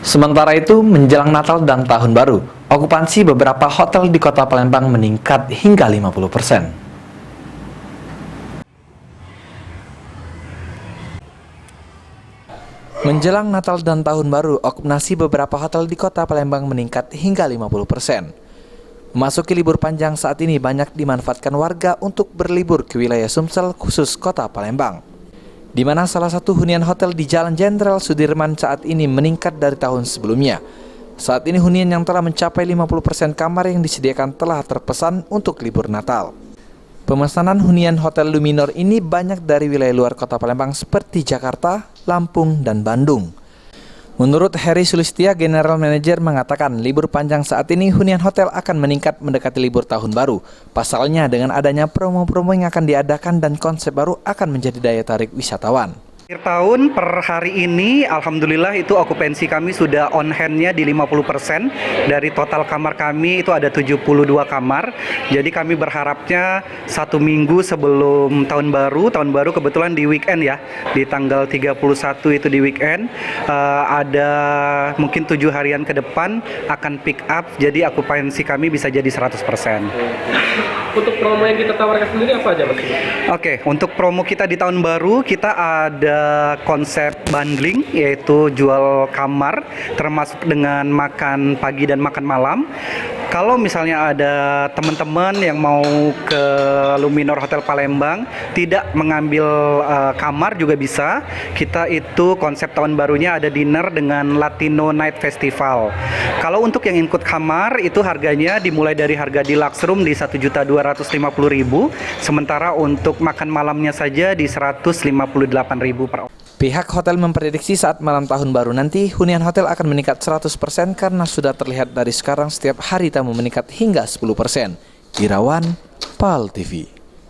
Sementara itu, menjelang Natal dan Tahun Baru, okupansi beberapa hotel di Kota Palembang meningkat hingga 50%. Menjelang Natal dan Tahun Baru, okupansi beberapa hotel di Kota Palembang meningkat hingga 50%. Memasuki libur panjang saat ini banyak dimanfaatkan warga untuk berlibur ke wilayah Sumsel, khusus Kota Palembang, di mana salah satu hunian hotel di Jalan Jenderal Sudirman saat ini meningkat dari tahun sebelumnya. Saat ini hunian yang telah mencapai 50% kamar yang disediakan telah terpesan untuk libur Natal. Pemesanan hunian Hotel Luminor ini banyak dari wilayah luar Kota Palembang seperti Jakarta, Lampung, dan Bandung. Menurut Heri Sulistia, General Manager, mengatakan libur panjang saat ini hunian hotel akan meningkat mendekati libur tahun baru. Pasalnya dengan adanya promo-promo yang akan diadakan dan konsep baru akan menjadi daya tarik wisatawan. Akhir tahun per hari ini alhamdulillah itu okupansi kami sudah on hand-nya di 50%. Dari total kamar kami itu ada 72 kamar. Jadi kami berharapnya 1 minggu sebelum tahun baru kebetulan di weekend ya, di tanggal 31 itu di weekend, ada mungkin 7 harian ke depan akan pick up, jadi okupansi kami bisa jadi 100%. Untuk promo yang kita tawarkan sendiri apa aja Mas? Oke, untuk promo kita di tahun baru kita ada konsep bundling, yaitu jual kamar termasuk dengan makan pagi dan makan malam. Kalau misalnya ada teman-teman yang mau ke Luminor Hotel Palembang tidak mengambil kamar juga bisa. Kita itu konsep tahun barunya ada dinner dengan Latino Night Festival. Kalau untuk yang ikut kamar itu harganya dimulai dari harga deluxe room di 1.250.000, sementara untuk makan malamnya saja di 158.000 per orang. Pihak hotel memprediksi saat malam tahun baru nanti hunian hotel akan meningkat 100% karena sudah terlihat dari sekarang setiap hari tamu meningkat hingga 10%. Irawan, PAL TV.